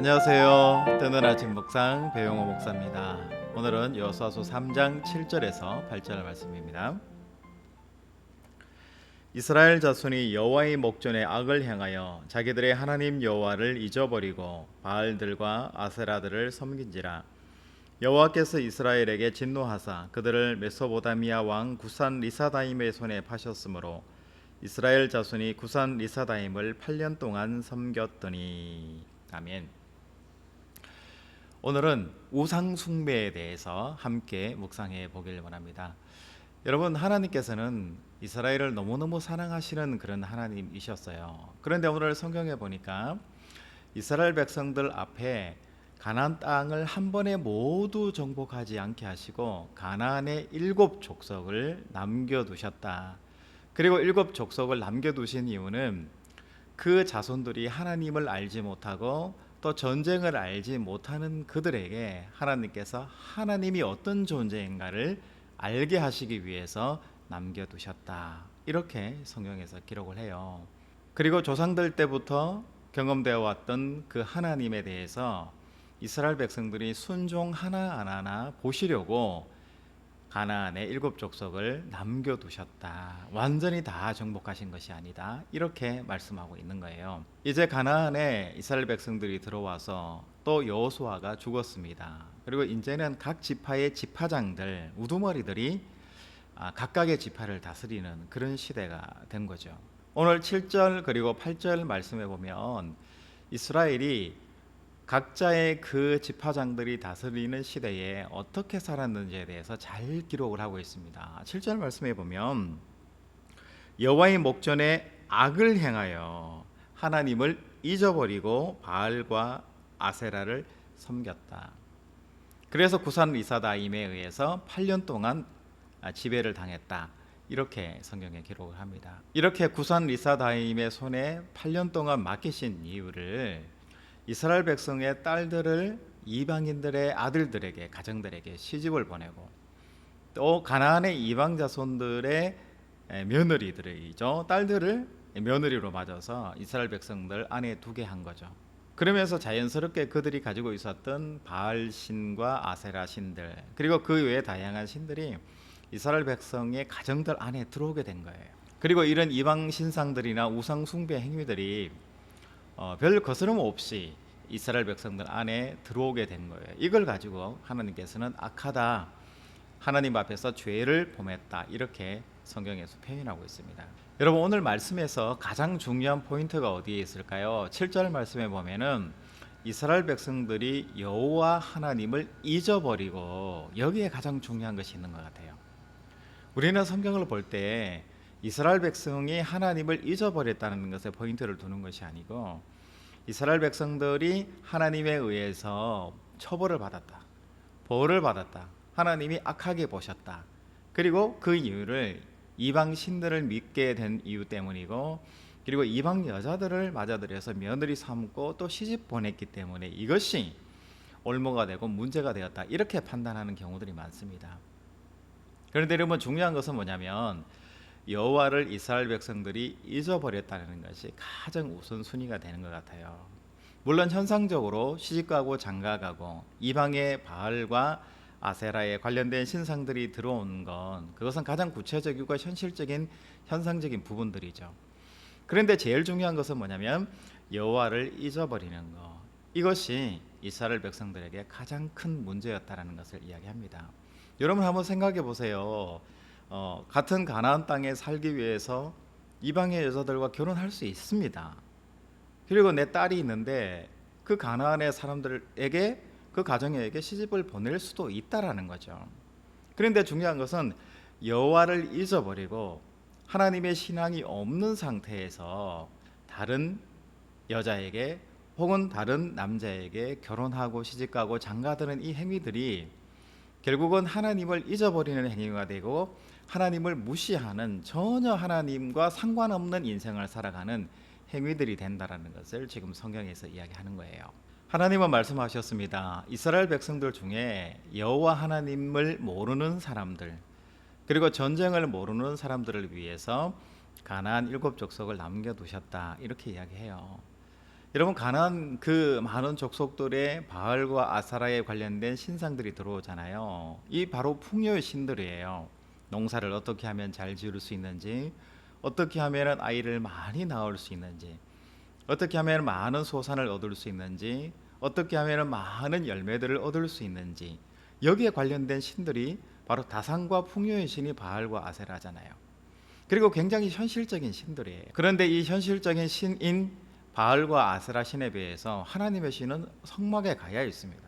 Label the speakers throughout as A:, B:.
A: 안녕하세요. 뜨는 아침 묵상 배용호 목사입니다. 오늘은 여호수아서 3장 7절에서 8절 말씀입니다. 이스라엘 자손이 여호와의 목전에 악을 행하여 자기들의 하나님 여호와를 잊어버리고 바알들과 아세라들을 섬긴지라. 여호와께서 이스라엘에게 진노하사 그들을 메소보다미아 왕 구산 리사다임의 손에 파셨으므로 이스라엘 자손이 구산 리사다임을 8년 동안 섬겼더니. 아멘. 오늘은 우상 숭배에 대해서 함께 묵상해 보길 원합니다. 여러분, 하나님께서는 이스라엘을 너무너무 사랑하시는 그런 하나님이셨어요. 그런데 오늘 성경에 보니까 이스라엘 백성들 앞에 가나안 땅을 한 번에 모두 정복하지 않게 하시고 가나안의 7 족속을 남겨두셨다. 그리고 7 족속을 남겨두신 이유는 그 자손들이 하나님을 알지 못하고 또 전쟁을 알지 못하는 그들에게 하나님께서 하나님이 어떤 존재인가를 알게 하시기 위해서 남겨두셨다. 이렇게 성경에서 기록을 해요. 그리고 조상들 때부터 경험되어 왔던 그 하나님에 대해서 이스라엘 백성들이 순종 하나하나 보시려고 가나안의 7 족속을 남겨두셨다. 완전히 다 정복하신 것이 아니다. 이렇게 말씀하고 있는 거예요. 이제 가나안에 이스라엘 백성들이 들어와서 또 여호수아가 죽었습니다. 그리고 이제는 각 지파의 지파장들, 우두머리들이 각각의 지파를 다스리는 그런 시대가 된 거죠. 오늘 7절 그리고 8절 말씀해 보면 이스라엘이 각자의 그 지파장들이 다스리는 시대에 어떻게 살았는지에 대해서 잘 기록을 하고 있습니다. 7절 말씀해 보면 여호와의 목전에 악을 행하여 하나님을 잊어버리고 바알과 아세라를 섬겼다. 그래서 구산 리사다임에 의해서 8년 동안 지배를 당했다. 이렇게 성경에 기록을 합니다. 이렇게 구산 리사다임의 손에 8년 동안 맡기신 이유를 이스라엘 백성의 딸들을 이방인들의 아들들에게, 가정들에게 시집을 보내고 또 가나안의 이방 자손들의 며느리들이죠, 딸들을 며느리로 맞아서 이스라엘 백성들 안에 두게 한 거죠. 그러면서 자연스럽게 그들이 가지고 있었던 바알 신과 아세라 신들, 그리고 그 외의 다양한 신들이 이스라엘 백성의 가정들 안에 들어오게 된 거예요. 그리고 이런 이방 신상들이나 우상 숭배 행위들이 별 거스름 없이 이스라엘 백성들 안에 들어오게 된 거예요. 이걸 가지고 하나님께서는 악하다, 하나님 앞에서 죄를 범했다, 이렇게 성경에서 표현하고 있습니다. 여러분, 오늘 말씀에서 가장 중요한 포인트가 어디에 있을까요? 7절 말씀에 보면은 이스라엘 백성들이 여호와 하나님을 잊어버리고, 여기에 가장 중요한 것이 있는 것 같아요. 우리는 성경을 볼 때 이스라엘 백성이 하나님을 잊어버렸다는 것에 포인트를 두는 것이 아니고, 이스라엘 백성들이 하나님에 의해서 처벌을 받았다, 벌을 받았다, 하나님이 악하게 보셨다, 그리고 그 이유를 이방 신들을 믿게 된 이유 때문이고, 그리고 이방 여자들을 맞아들여서 며느리 삼고 또 시집 보냈기 때문에 이것이 올무가 되고 문제가 되었다, 이렇게 판단하는 경우들이 많습니다. 그런데 여러분, 중요한 것은 뭐냐면 여호와를 이스라엘 백성들이 잊어버렸다는 것이 가장 우선순위가 되는 것 같아요. 물론 현상적으로 시집가고 장가가고 이방의 바알과 아세라에 관련된 신상들이 들어온 건, 그것은 가장 구체적이고 현실적인 현상적인 부분들이죠. 그런데 제일 중요한 것은 뭐냐면 여호와를 잊어버리는 것, 이것이 이스라엘 백성들에게 가장 큰 문제였다라는 것을 이야기합니다. 여러분, 한번 생각해 보세요. 같은 가나안 땅에 살기 위해서 이방의 여자들과 결혼할 수 있습니다. 그리고 내 딸이 있는데 그 가나안의 사람들에게, 그 가정에게 시집을 보낼 수도 있다라는 거죠. 그런데 중요한 것은 여호와를 잊어버리고 하나님의 신앙이 없는 상태에서 다른 여자에게 혹은 다른 남자에게 결혼하고 시집가고 장가드는 이 행위들이 결국은 하나님을 잊어버리는 행위가 되고, 하나님을 무시하는, 전혀 하나님과 상관없는 인생을 살아가는 행위들이 된다라는 것을 지금 성경에서 이야기하는 거예요. 하나님은 말씀하셨습니다. 이스라엘 백성들 중에 여호와 하나님을 모르는 사람들, 그리고 전쟁을 모르는 사람들을 위해서 가나안 7 족속을 남겨두셨다, 이렇게 이야기해요. 여러분 가나안 그 많은 족속들의 바알과 아사라에 관련된 신상들이 들어오잖아요. 이 바로 풍요의 신들이에요. 농사를 어떻게 하면 잘 지을 수 있는지, 어떻게 하면 아이를 많이 낳을 수 있는지, 어떻게 하면 많은 소산을 얻을 수 있는지, 어떻게 하면 많은 열매들을 얻을 수 있는지, 여기에 관련된 신들이 바로 다산과 풍요의 신이 바알과 아세라잖아요. 그리고 굉장히 현실적인 신들이에요. 그런데 이 현실적인 신인 바알과 아세라 신에 비해서 하나님의 신은 성막에 가야 있습니다.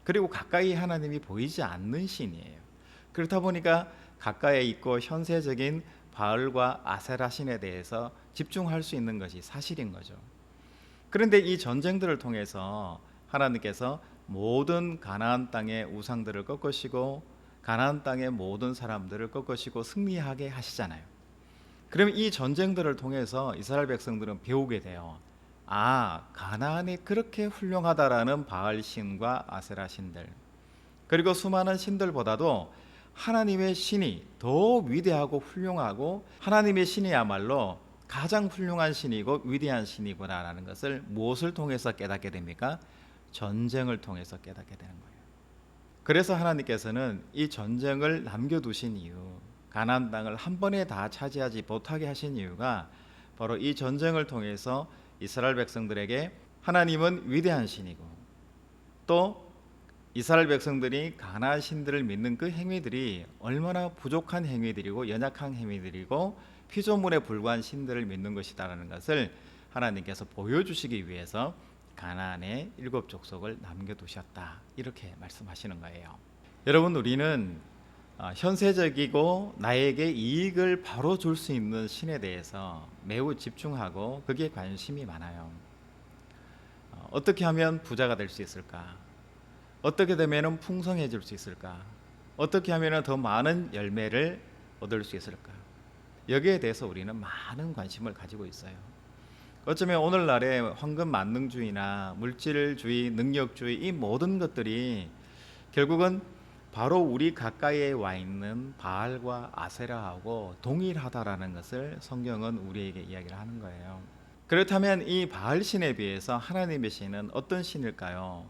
A: 그리고 가까이 하나님이 보이지 않는 신이에요. 그렇다 보니까 가까이 있고 현세적인 바알과 아세라 신에 대해서 집중할 수 있는 것이 사실인 거죠. 그런데 이 전쟁들을 통해서 하나님께서 모든 가나안 땅의 우상들을 꺾으시고 가나안 땅의 모든 사람들을 꺾으시고 승리하게 하시잖아요. 그러면 이 전쟁들을 통해서 이스라엘 백성들은 배우게 돼요. 아, 가나안이 그렇게 훌륭하다라는 바알 신과 아세라 신들, 그리고 수많은 신들보다도 하나님의 신이 더 위대하고 훌륭하고 하나님의 신이야말로 가장 훌륭한 신이고 위대한 신이구나라는 것을 무엇을 통해서 깨닫게 됩니까? 전쟁을 통해서 깨닫게 되는 거예요. 그래서 하나님께서는 이 전쟁을 남겨두신 이유, 가나안 땅을 한 번에 다 차지하지 못하게 하신 이유가 바로 이 전쟁을 통해서 이스라엘 백성들에게 하나님은 위대한 신이고, 또 이스라엘 백성들이 가나안 신들을 믿는 그 행위들이 얼마나 부족한 행위들이고 연약한 행위들이고 피조물에 불과한 신들을 믿는 것이다라는 것을 하나님께서 보여주시기 위해서 가나안의 7 족속을 남겨두셨다, 이렇게 말씀하시는 거예요. 여러분, 우리는 현세적이고 나에게 이익을 바로 줄 수 있는 신에 대해서 매우 집중하고 거기에 관심이 많아요. 어떻게 하면 부자가 될 수 있을까? 어떻게 되면 풍성해질 수 있을까? 어떻게 하면 더 많은 열매를 얻을 수 있을까? 여기에 대해서 우리는 많은 관심을 가지고 있어요. 어쩌면 오늘날의 황금 만능주의나 물질주의, 능력주의, 이 모든 것들이 결국은 바로 우리 가까이에 와 있는 바알과 아세라하고 동일하다라는 것을 성경은 우리에게 이야기를 하는 거예요. 그렇다면 이 바알 신에 비해서 하나님의 신은 어떤 신일까요?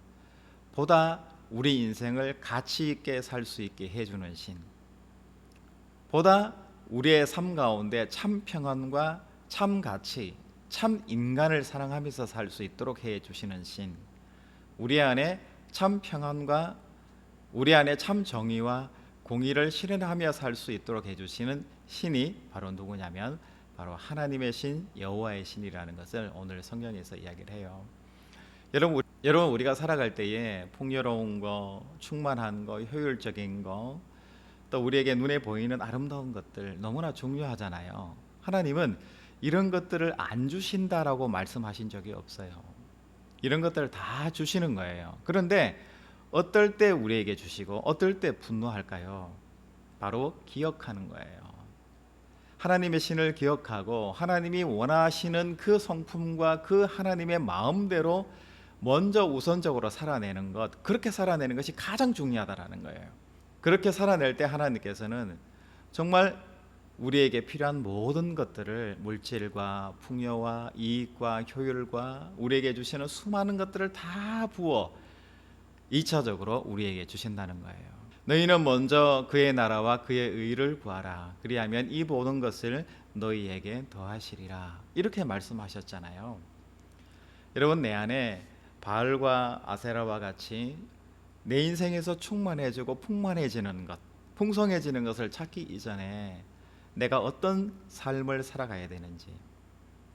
A: 보다 우리 인생을 가치 있게 살 수 있게 해주는 신, 보다 우리의 삶 가운데 참 평안과 참 가치, 참 인간을 사랑하면서 살 수 있도록 해주시는 신, 우리 안에 참 평안과 우리 안에 참 정의와 공의를 실현하며 살 수 있도록 해주시는 신이 바로 누구냐면 바로 하나님의 신, 여호와의 신이라는 것을 오늘 성경에서 이야기를 해요. 여러분, 우리가 살아갈 때에 풍요로운 거, 충만한 거, 효율적인 거, 또 우리에게 눈에 보이는 아름다운 것들 너무나 중요하잖아요. 하나님은 이런 것들을 안 주신다라고 말씀하신 적이 없어요. 이런 것들을 다 주시는 거예요. 그런데 어떨 때 우리에게 주시고 어떨 때 분노할까요? 바로 기억하는 거예요. 하나님의 신을 기억하고 하나님이 원하시는 그 성품과 그 하나님의 마음대로 먼저 우선적으로 살아내는 것, 그렇게 살아내는 것이 가장 중요하다라는 거예요. 그렇게 살아낼 때 하나님께서는 정말 우리에게 필요한 모든 것들을, 물질과 풍요와 이익과 효율과 우리에게 주시는 수많은 것들을 다 부어 2차적으로 우리에게 주신다는 거예요. 너희는 먼저 그의 나라와 그의 의를 구하라. 그리하면 이 모든 것을 너희에게 더하시리라. 이렇게 말씀하셨잖아요. 여러분, 내 안에 바알과 아세라와 같이 내 인생에서 충만해지고 풍만해지는 것, 풍성해지는 것을 찾기 이전에 내가 어떤 삶을 살아가야 되는지,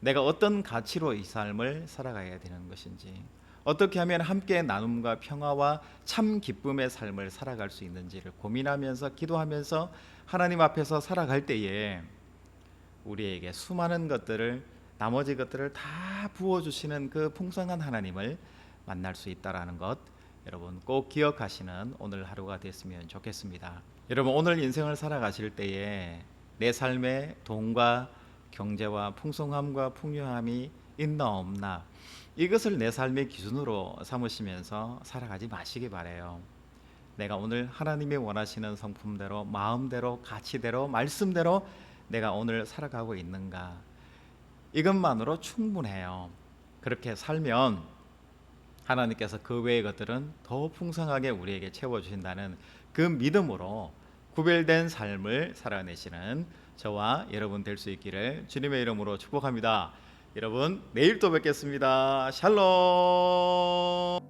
A: 내가 어떤 가치로 이 삶을 살아가야 되는 것인지, 어떻게 하면 함께 나눔과 평화와 참 기쁨의 삶을 살아갈 수 있는지를 고민하면서 기도하면서 하나님 앞에서 살아갈 때에 우리에게 수많은 것들을, 나머지 것들을 다 부어주시는 그 풍성한 하나님을 만날 수 있다라는 것, 여러분 꼭 기억하시는 오늘 하루가 됐으면 좋겠습니다. 여러분, 오늘 인생을 살아가실 때에 내 삶에 돈과 경제와 풍성함과 풍요함이 있나 없나, 이것을 내 삶의 기준으로 삼으시면서 살아가지 마시기 바래요. 내가 오늘 하나님이 원하시는 성품대로, 마음대로, 가치대로, 말씀대로 내가 오늘 살아가고 있는가, 이것만으로 충분해요. 그렇게 살면 하나님께서 그 외의 것들은 더 풍성하게 우리에게 채워주신다는 그 믿음으로 구별된 삶을 살아내시는 저와 여러분 될 수 있기를 주님의 이름으로 축복합니다. 여러분 내일 또 뵙겠습니다. 샬롬.